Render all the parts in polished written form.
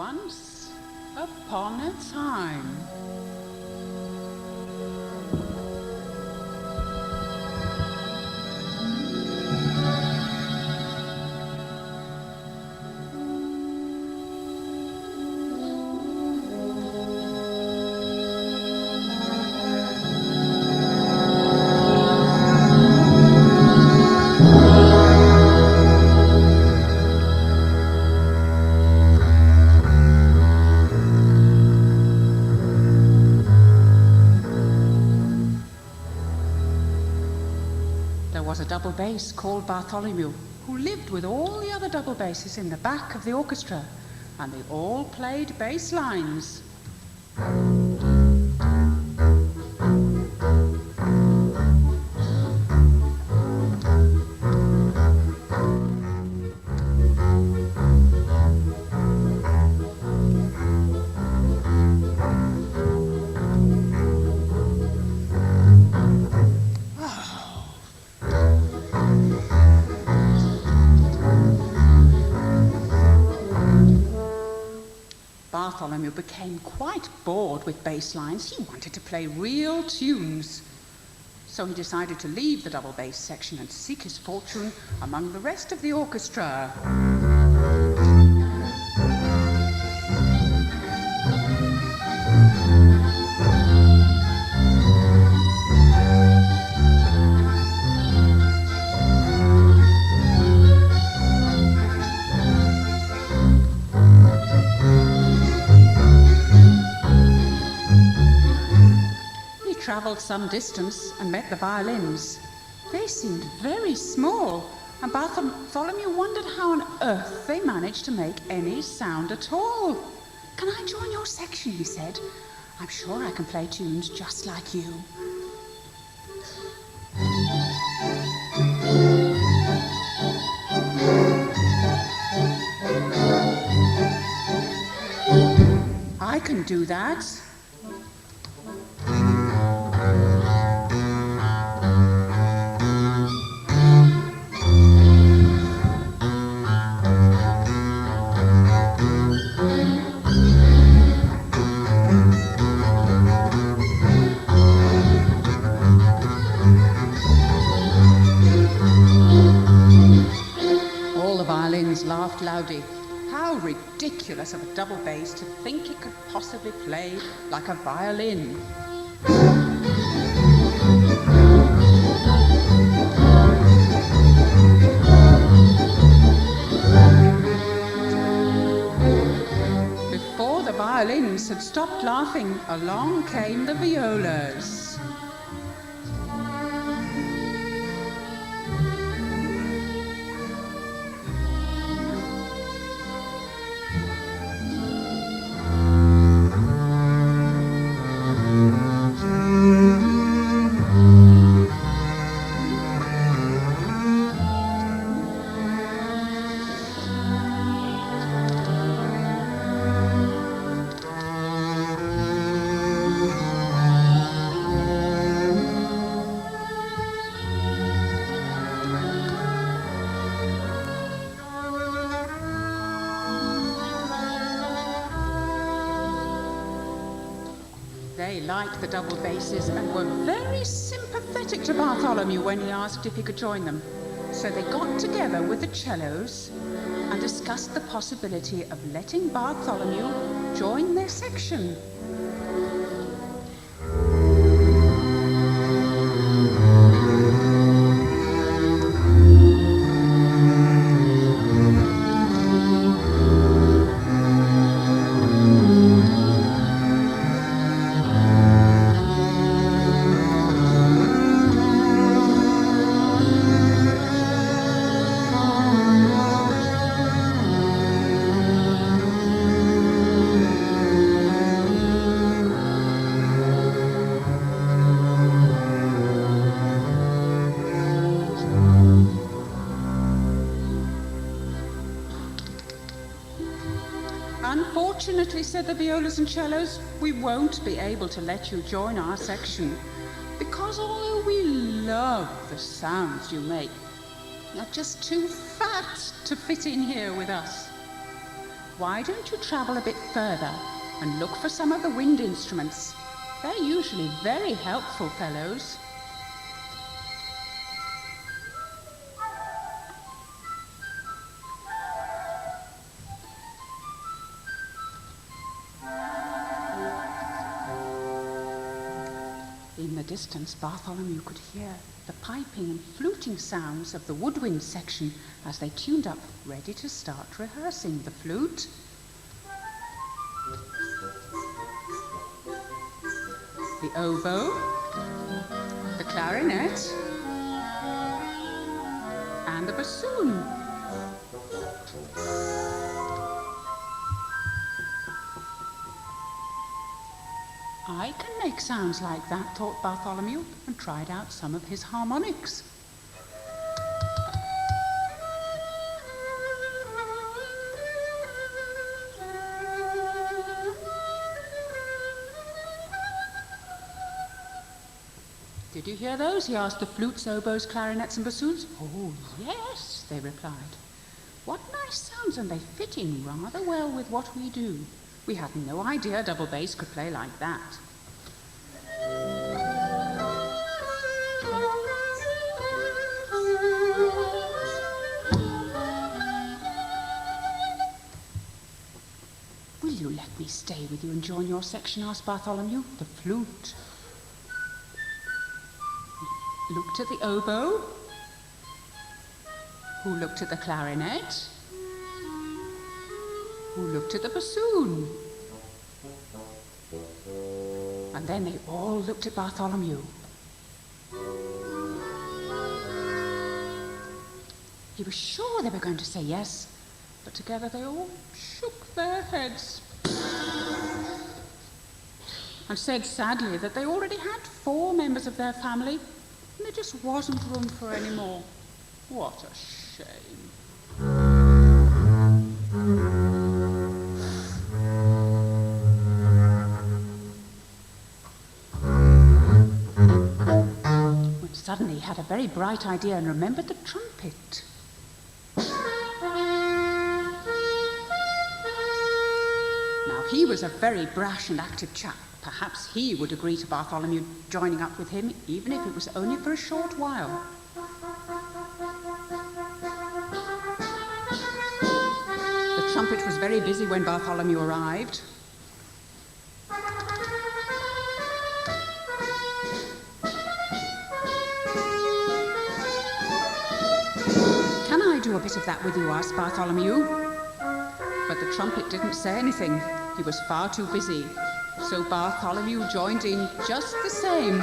Once upon a time. There was a double bass called Bartholomew, who lived with all the other double basses in the back of the orchestra, and they all played bass lines. Bartholomew became quite bored with bass lines. He wanted to play real tunes. So he decided to leave the double bass section and seek his fortune among the rest of the orchestra. Travelled some distance and met the violins. They seemed very small, and Bartholomew wondered how on earth they managed to make any sound at all. "Can I join your section?" he said. "I'm sure I can play tunes just like you." "I can do that." Laughed loudly. How ridiculous of a double bass to think it could possibly play like a violin. Before the violins had stopped laughing, along came the violas. They liked the double basses and were very sympathetic to Bartholomew when he asked if he could join them. So they got together with the cellos and discussed the possibility of letting Bartholomew join their section. "Unfortunately," said the violas and cellos, "we won't be able to let you join our section, because although we love the sounds you make, you're just too fat to fit in here with us." why don't you travel a bit further and look for some of the wind instruments? They're usually very helpful fellows. In the distance, Bartholomew could hear the piping and fluting sounds of the woodwind section as they tuned up, ready to start rehearsing the flute, the oboe, the clarinet, and the bassoon. I can make sounds like that, thought Bartholomew, and tried out some of his harmonics. Did you hear those? He asked the flutes, oboes, clarinets, and bassoons. Oh, yes, they replied. What nice sounds, and they fit in rather well with what we do. We had no idea double bass could play like that. Will you let me stay with you and join your section? Asked Bartholomew. The flute looked at the oboe, who looked at the clarinet, who looked at the bassoon. And then they all looked at Bartholomew. He was sure they were going to say yes, but together they all shook their heads and said sadly that they already had 4 members of their family and there just wasn't room for any more. What a shame. When suddenly he had a very bright idea and remembered the trumpet. Now he was a very brash and active chap. Perhaps he would agree to Bartholomew joining up with him, even if it was only for a short while. The trumpet was very busy when Bartholomew arrived. Can I do a bit of that with you? Asked Bartholomew. But the trumpet didn't say anything. He was far too busy. So Bartholomew joined in just the same.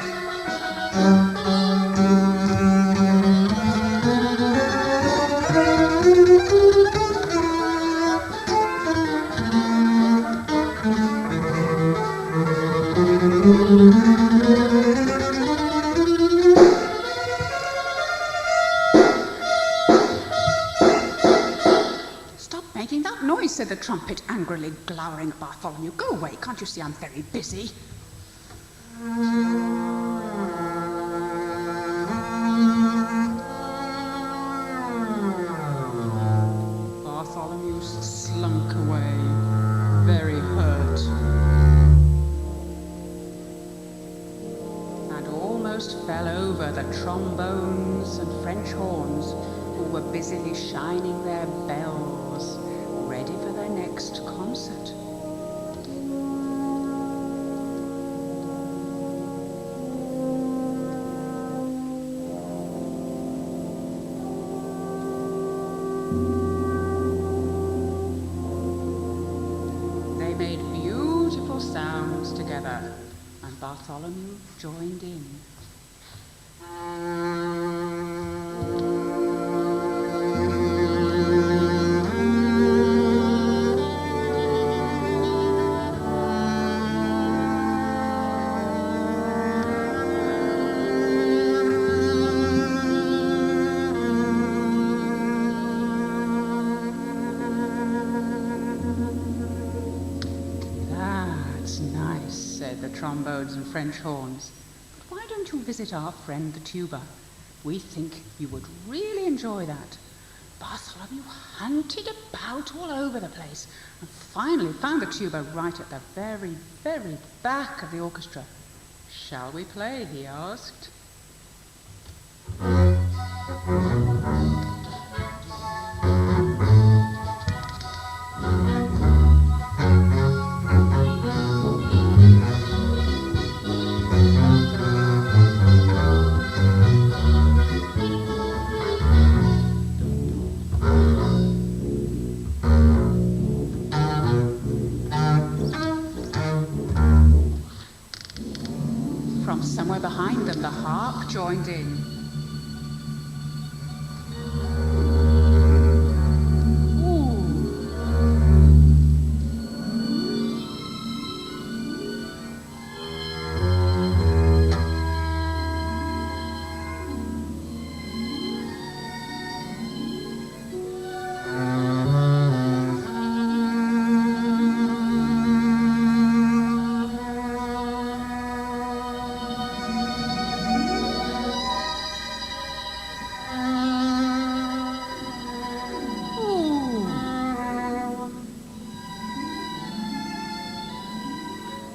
Said the trumpet, angrily glowering at Bartholomew. Go away, can't you see I'm very busy? Bartholomew slunk away, very hurt, and almost fell over the trombones and French horns, who were busily shining their bells, ready for their next concert. They made beautiful sounds together, and Bartholomew joined in. Trombones and French horns. But why don't you visit our friend the tuba? We think you would really enjoy that. Bartholomew hunted about all over the place and finally found the tuba right at the very, very back of the orchestra. "Shall we play?" he asked. From somewhere behind them, the harp joined in.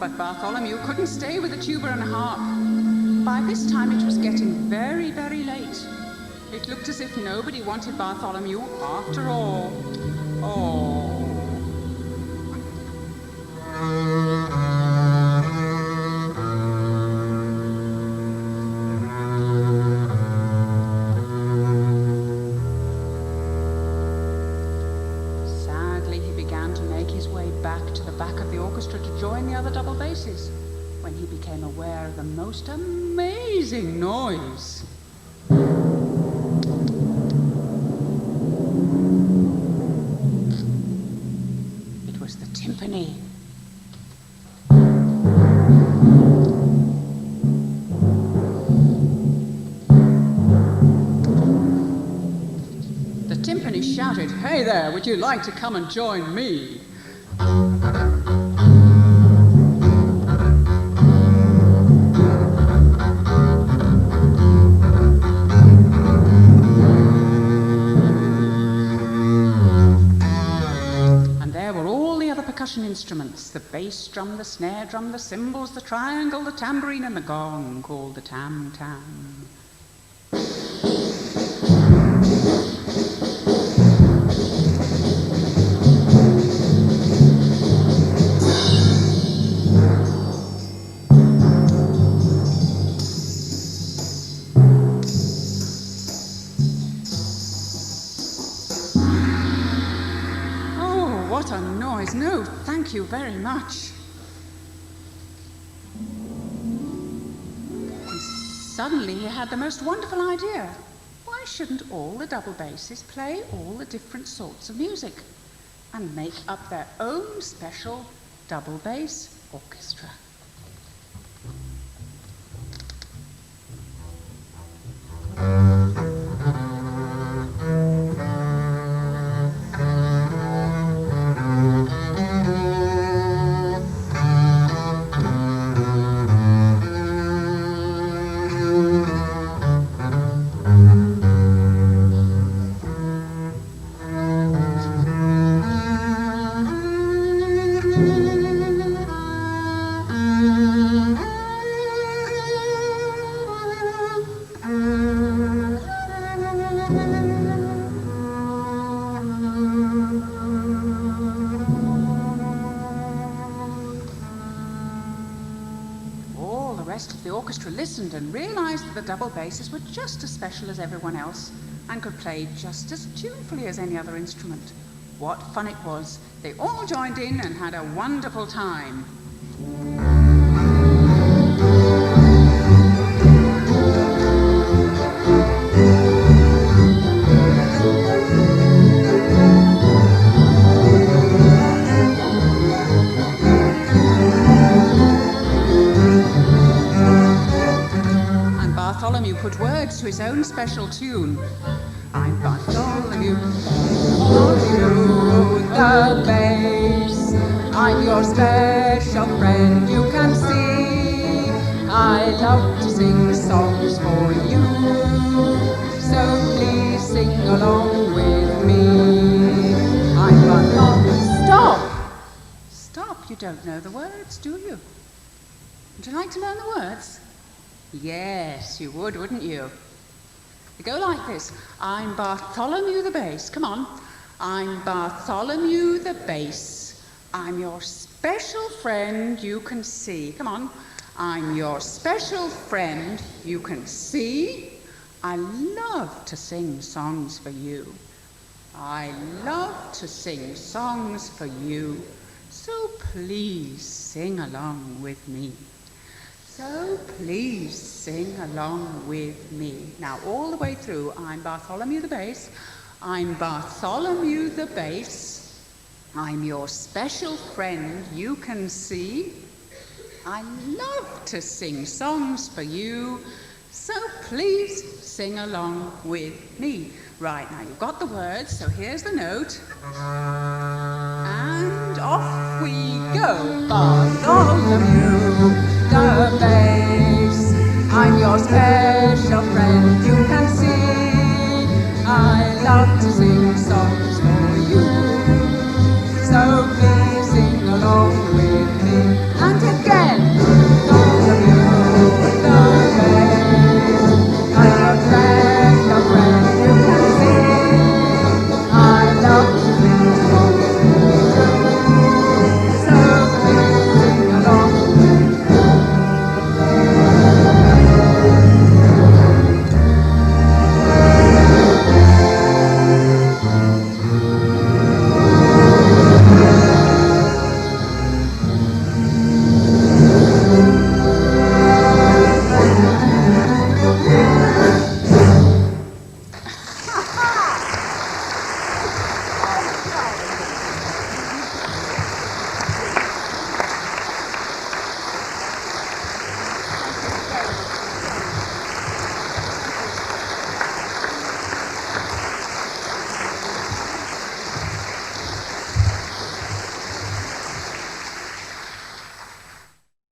But Bartholomew couldn't stay with the tuba and harp. By this time it was getting very, very late. It looked as if nobody wanted Bartholomew after all. Oh. Back to the back of the orchestra to join the other double basses when he became aware of the most amazing noise. It was the timpani. The timpani shouted, "Hey there, would you like to come and join me?" Percussion instruments, the bass drum, the snare drum, the cymbals, the triangle, the tambourine, and the gong called the tam-tam. What a noise! No, thank you very much. And suddenly he had the most wonderful idea. Why shouldn't all the double basses play all the different sorts of music and make up their own special double bass orchestra? The orchestra listened and realized that the double basses were just as special as everyone else and could play just as tunefully as any other instrument. What fun it was! They all joined in and had a wonderful time. Bartholomew put words to his own special tune. I'm Bartholomew, the bass. I'm your special friend, you can see. I love to sing songs for you, so please sing along with me. don't know the words, do you? Would you like to learn the words? Yes, you would, wouldn't you? They go like this. I'm Bartholomew the bass. Come on. I'm Bartholomew the bass. I'm your special friend you can see. Come on. I'm your special friend you can see. I love to sing songs for you. I love to sing songs for you. So please sing along with me. So please sing along with me. Now all the way through, I'm Bartholomew the bass. I'm Bartholomew the bass. I'm your special friend you can see. I love to sing songs for you. So please sing along with me. Right, now you've got the words, so here's the note. And off we go. Bartholomew the bass. I'm your special friend you can see. I love to sing songs